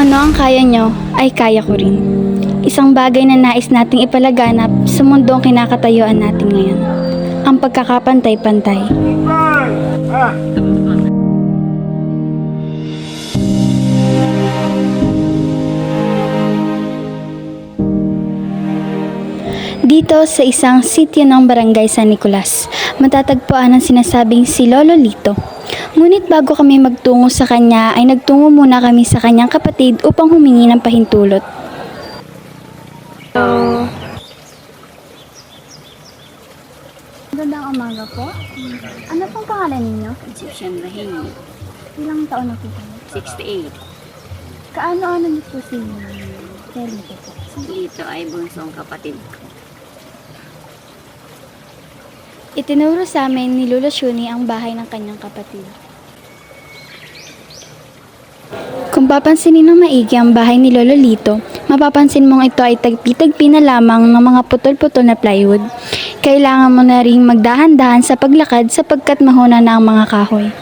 ano ang kaya nyo, ay kaya ko rin. Isang bagay na nais nating ipalaganap sa mundong kinakatayuan natin ngayon. Ang pagkakapantay-pantay. Dito sa isang sitio ng Barangay San Nicolas, matatagpuan ang sinasabing si Lolo Lito. Ngunit bago kami magtungo sa kanya ay nagtungo muna kami sa kanyang kapatid upang humingi ng pahintulot. Hello. Magandang umaga po. Ano pong pangalan ninyo? Egyptian Rahimi, Ilang taon na po kayo? 68. Kaano-ano niyo po si Lito po? Lito ay bunsong kapatid. Itinuro sa amin ni Lolo Shuni ang bahay ng kanyang kapatid. Kung papansinin ng maigi ang bahay ni Lolo Lito, mapapansin mong ito ay tagpi-tagpi na lamang ng mga putol-putol na plywood. Kailangan mo na ring magdahan-dahan sa paglakad sapagkat mahuna na ang mga kahoy.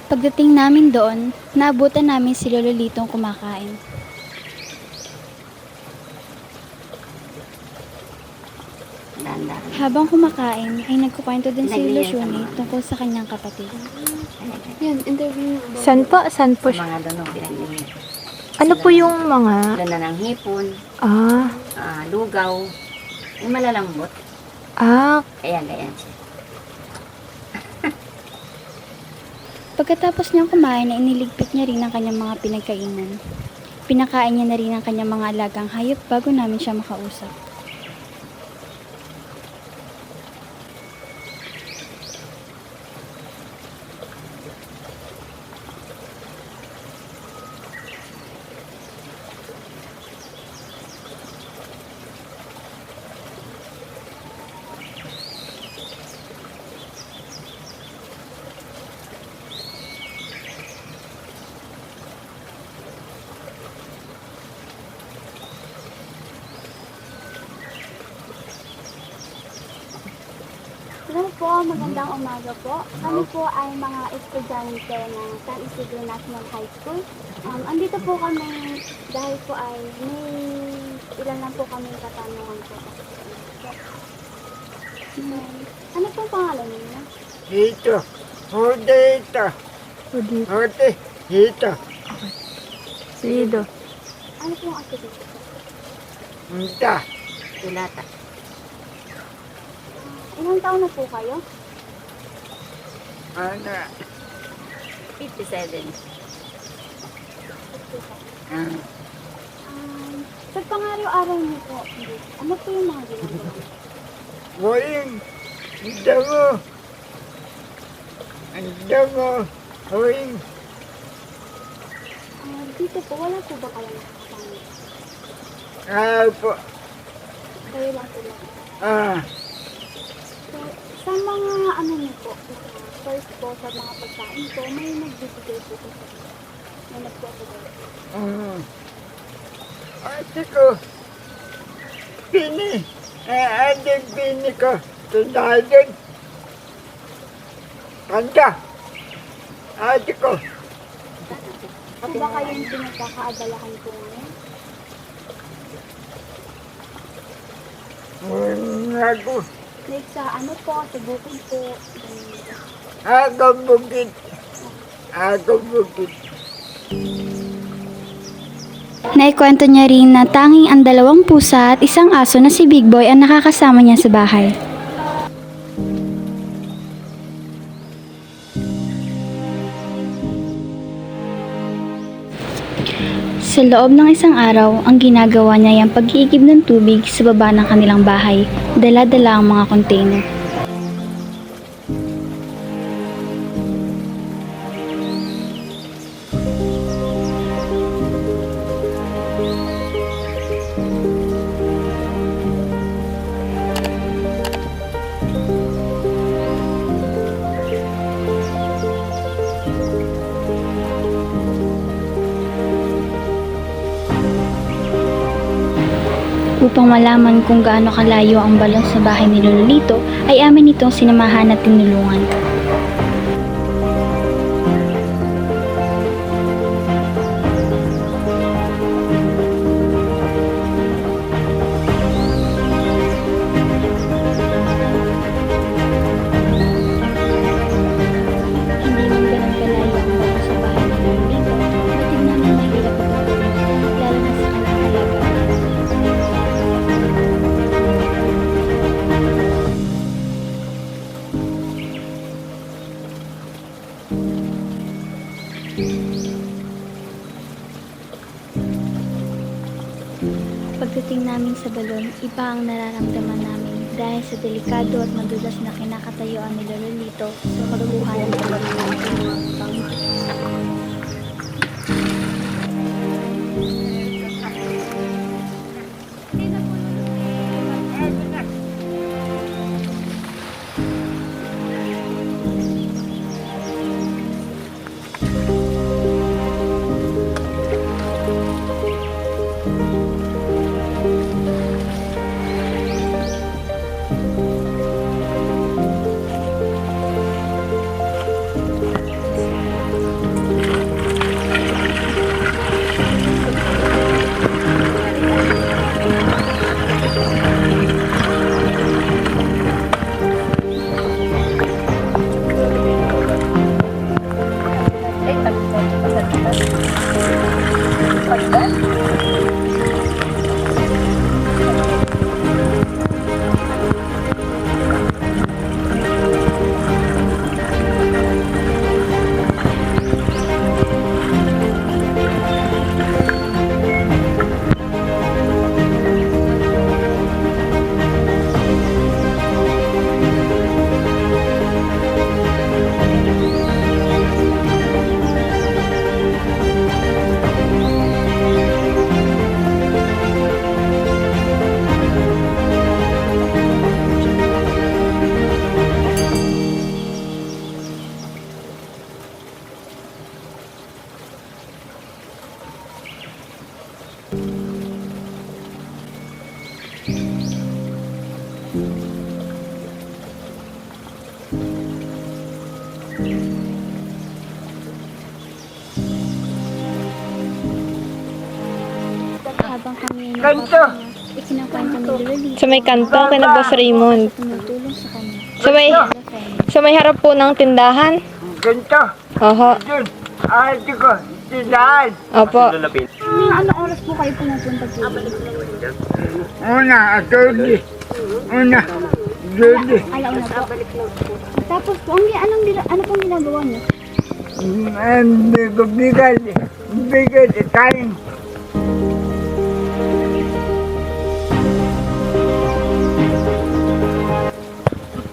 Pagdating namin doon, naabutan namin si Lolo Litong kumakain. Dahan-dahan. Habang kumakain, ay nagkukwento din si Lolo Shuni tungkol sa kanyang kapatid. Yan, interview mo. Saan po? Saan po siya? Mga doon pinaglilit. Ano po yung mga... Lala ng hipon, Ah, lugaw, yung malalambot. ah, Ayan siya. Pagkatapos niyang kumain, ay iniligpit niya rin ang kanyang mga pinagkainan. Pinakain niya na rin ang kanyang mga alagang hayop bago namin siya makausap. Hello po, magandang umaga po. Kami po ay mga estudyante ng San Isidro National High School. Andito po kami dahil po ay may ilan lang po kami katanungan po. Ano po pangalan niyo? Dito. Dito. Horte. Dito. Lido. Ano po ang activity? Munta. Tulata. Ilang taon na po kayo? Ano? 57. Sa pangaraw-araw niyo po, ano po yung mga ginagawa? Huwing. Ang damo. Ang damo. Huwing. Dito po, wala po ba kayong kasama? Po. Kayo lang po lang. So, sa mga ano niyo po, first po sa mga pagkain po, may nagbibigay po sa inyo. May nagpapagay. Ate ko. Pini. Ate pini ko. Tundahan. Kanda. Ate ko. Ano ba kayong pinagkakaabalahan po ngayon? Ako. Like sa ano po, sa bukid po. Ako bukit. Ako bukid. Naikwento niya rin na tanging ang 2 pusa at isang aso na si Big Boy ang nakakasama niya sa bahay. Sa loob ng isang araw, ang ginagawa niya ay ang pag-iigib ng tubig sa baba ng kanilang bahay, dala-dala ang mga container. Upang malaman kung gaano kalayo ang balon sa bahay ni Lolo Lito, ay amin itong sinamahan at tinulungan. Hindi man ganun kalayo ang balon sa bahay ni Lolo Lito, batid namin mahirap ito, lalo na sa kanyang alaga. Pagdating namin sa balon, iba ang nararamdaman namin dahil sa delikado at madulas na kinakatayuan ni Lolo Lito sa pagkuha ng balon ng ating mga pang. Habang kami ay Kanto! nagpapahinga, ikinakwento ni Lolo Lito Sa may kanto, kay na Boss Raymond. sa tumutulong sa kanya. Sa may harap po ng tindahan. Ganito. Oho. Doon. Ate ko. Tindahan. Opo. Anong oras po kayo pumupunta po? Una, atuli. Una. Duli. Alauna po. Tapos po, ano pong ginagawa niyo? Bigat. Bigat. Kain.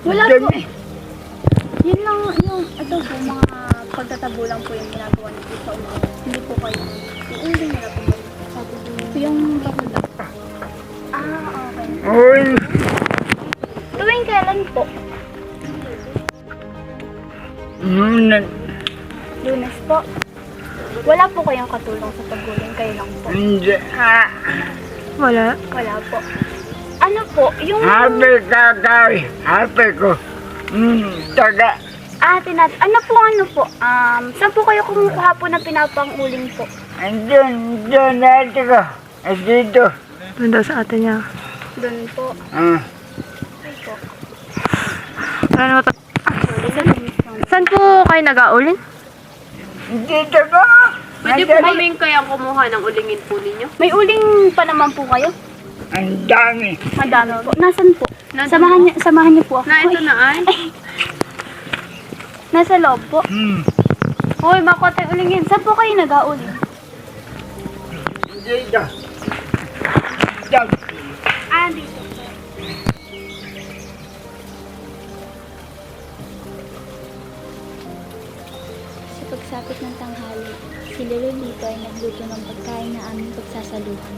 Wala po. Dami. Yun lang yung, ito po, mga pagtatabo lang po yung ginagawa niyo po sa umaga. Hindi po kayo. Yung hindi nila po. Yung pagtatabo. Okay. Uy. Tuwing kailan po? Una. Lunes po. Wala po kayong katulong sa pagguling, kayo lang po. Hindi. Wala. Wala po. Ano po, yung... Happy kakay. Happy ko. Taga. Ano po? Saan po kayo kumukuha po na pinapanguling po? Doon ate ko. Dito. Doon daw sa ate niya. Doon po. Okay po. Ano to? Saan po kayo nag-aulin? Dito ko. Pwede po kaming kaya kumuha ng ulingin po ninyo? May uling pa naman po kayo? Ang dami. Madami po. Nasaan po? Nandun Samahan niyo po ako. Na ito na ay. Nasa loob po. Hoy, makote ulingin. Saan po kayo nag-auling? Dito. Dito. Dito. Sa pagsapit ng tanghali, si Lolo Lito ay nagluto ng pagkain na aming pagsasaluhan.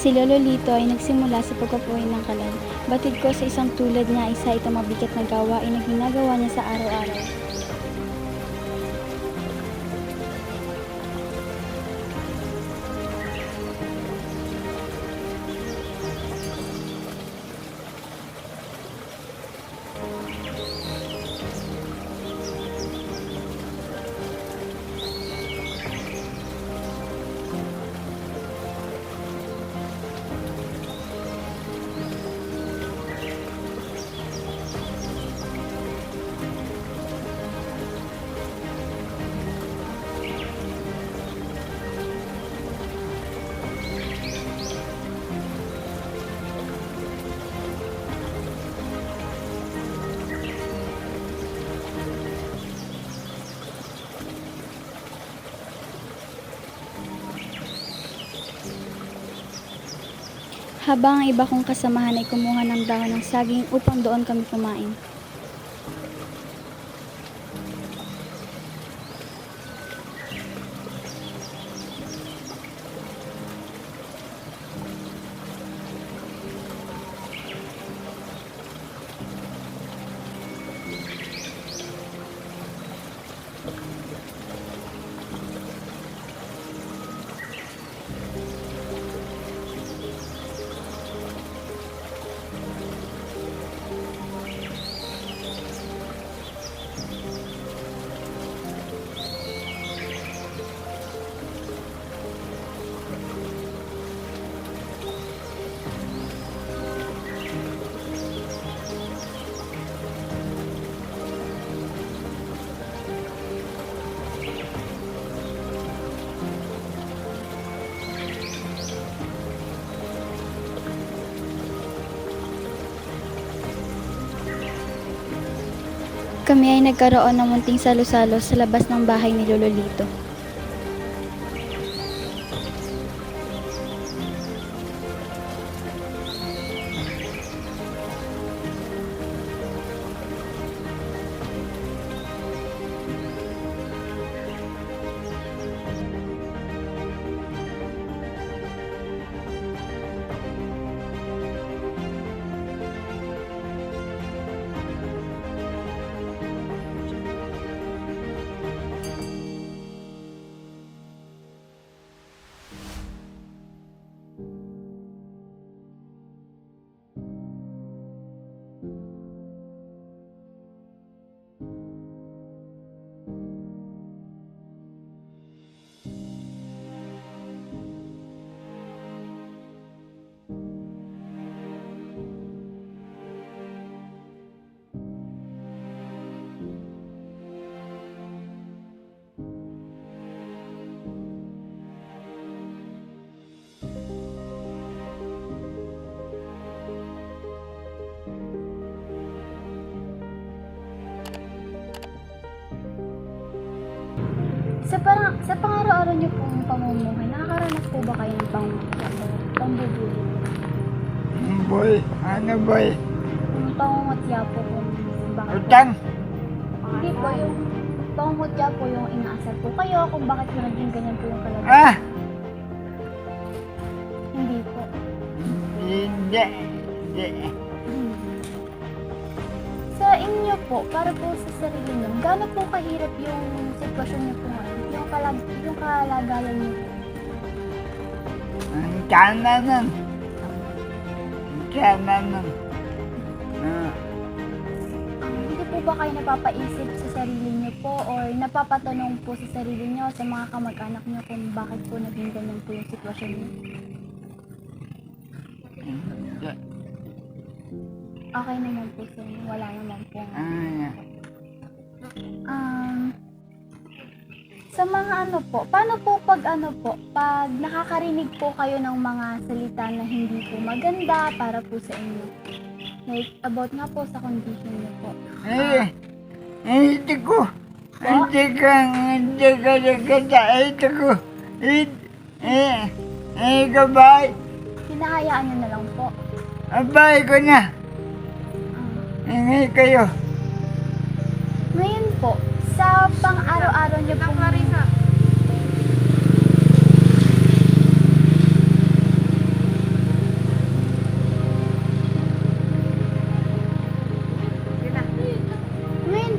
Si Lolo Lito ay nagsimula sa pagpapuhay ng kalan. Batid ko sa isang tulad niya, isa itong mabigat na gawain na ginagawa niya sa araw-araw. Habang ang iba kong kasamahan ay kumuha ng dahon ng saging upang doon kami kumain. Kami ay nagkaroon ng munting salo-salo sa labas ng bahay ni Lolo Lito. Sa pang-araw-araw niyo pong pamumuhay, nakakaranas po ba kayo ng pambubuli? Boy, ano boy? Yung pangungutya po kung bakit Utang? Hindi po, yung pangungutya po yung inaasar po kayo kung bakit po naging ganyan po yung kalagayan. Ah! Hindi po. Hindi. Sa inyo po, para po sa sarili niyo, gaano po kahirap yung sitwasyon niyo po ngayon? Yung kalagayan niyo po? Ang sana nun. Hindi po ba kayo napapaisip sa sarili niyo po or napapatanong po sa sarili niyo sa mga kamag-anak niyo kung bakit po naging ganyan po yung sitwasyon niyo? Okay naman po sa inyo, wala naman po. Sa mga paano po pag nakakarinig po kayo ng mga salita na hindi po maganda para po sa inyo? Like, about nga po sa condition niyo po. Hindi ko gabay. Hinahayaan niyo na lang po. Abay ko na. Hingi kayo. Ngayon po, sa pang-araw-araw niyo po.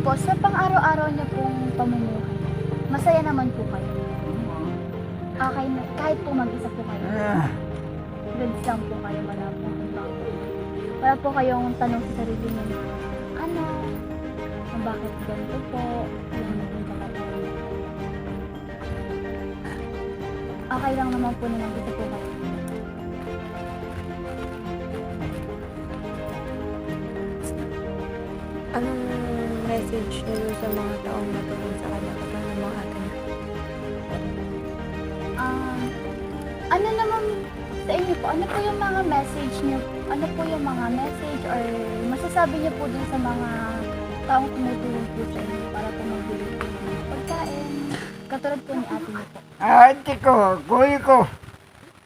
po, sa pang-araw-araw niyo pong pamumuhay, masaya naman po kayo. Okay, kahit po mag-isa po kayo. Goods lang po kayo, wala po. Wala po kayong tanong sa sarili niyo, ano, bakit ganito po, ano naging kalagayan. Okay lang naman po na mag-isa po kayo. Anong message niyo dun sa mga taong natulong sa kanya kapag ng mga ate niya? Ano naman sa inyo po, ano po yung mga message niyo, ano po yung mga message or masasabi niyo po dun sa mga taong tumutulong po sa inyo para po magbili po ng pagkain, katulad po ni ate niyo po. Ate ko, kuya ko.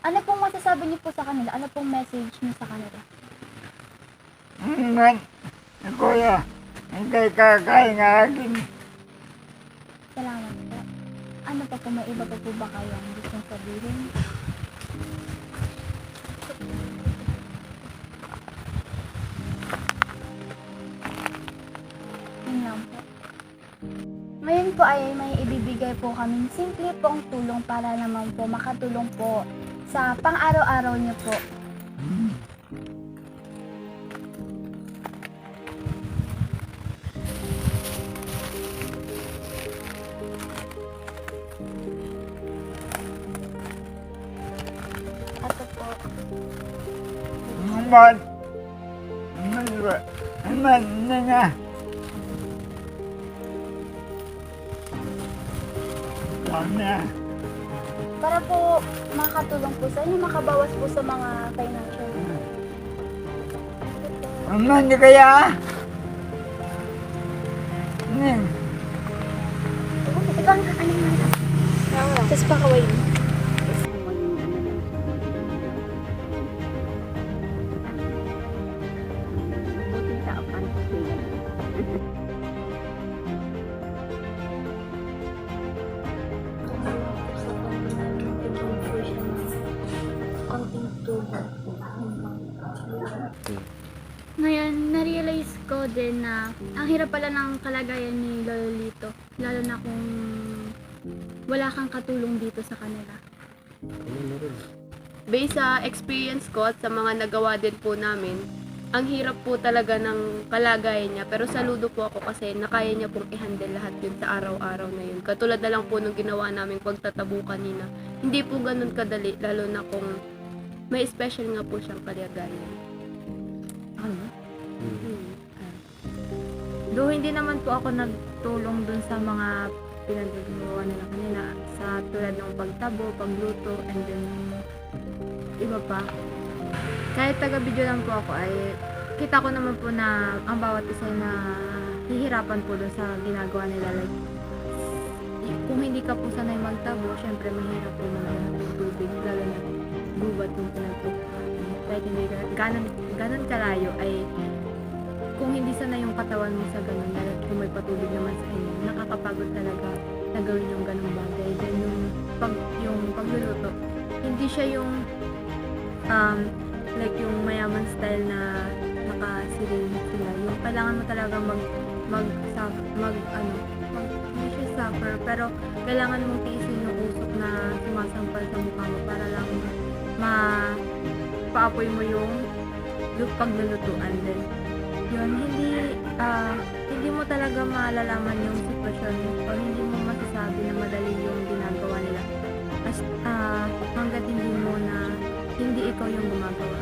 Ano pong masasabi niyo po sa kanila? Ano pong message niyo sa kanila? Kuya, hindi kakain nga akin. Salamat po. Ano pa po, may iba pa po ba kayong gustong sabihin? Yun lang po. Ngayon po ay may ibibigay po kaming simple pong tulong para naman po makatulong po sa pang-araw-araw niyo po. Ito po. Na nga. Kanya. Para po makatulong po sa inyo, makabawas po sa mga financial. Hindi kaya? Ibang ano nga. Tapos pakaway mo. Buting tao pa rin sila. Ngayon, na-realize ko din na ang hirap pala ng kalagayan ni Lolo Lito. Lalo na kung wala kang katulong dito sa kanila. Based sa experience ko at sa mga nagawa din po namin, ang hirap po talaga ng kalagayan niya. Pero saludo po ako kasi nakaya niya pong i-handle lahat yun sa araw-araw na yun. Katulad na lang po nung ginawa naming pagtatabo kanina. Hindi po ganun kadali, lalo na kung may special nga po siyang kalagayan. Do hindi naman po ako nagtulong dun sa mga pinagagawa nila kanina sa tulad ng pagtabo, pagluto, and then iba pa. Kahit taga-video lang po ako ay kita ko naman po na ang bawat isa na hihirapan po dun sa ginagawa nila. Like, kung hindi ka po sanay magtabo, syempre mahirap po naman ng tubig, lalo na gubat yung pinagpupuan. Kahit hindi ganun kalayo ay kung hindi sanay yung katawan mo sa ganun, dahil kung may patubig naman sa inyo, nakakapagod talaga na gawin yung ganung bagay. Then yung pagluluto, hindi siya yung like yung mayaman style na nakasiling sila. Yung kailangan mo talaga hindi siya suffer, pero kailangan mong tiisin yung usok na sumasampal sa mukha mo para lang paapoy mo yung paglulutuan din. Yun, hindi mo talaga malalaman yung sitwasyon o hindi mo masasabi na madali yung ginagawa nila hanggat hindi ikaw yung gumagawa.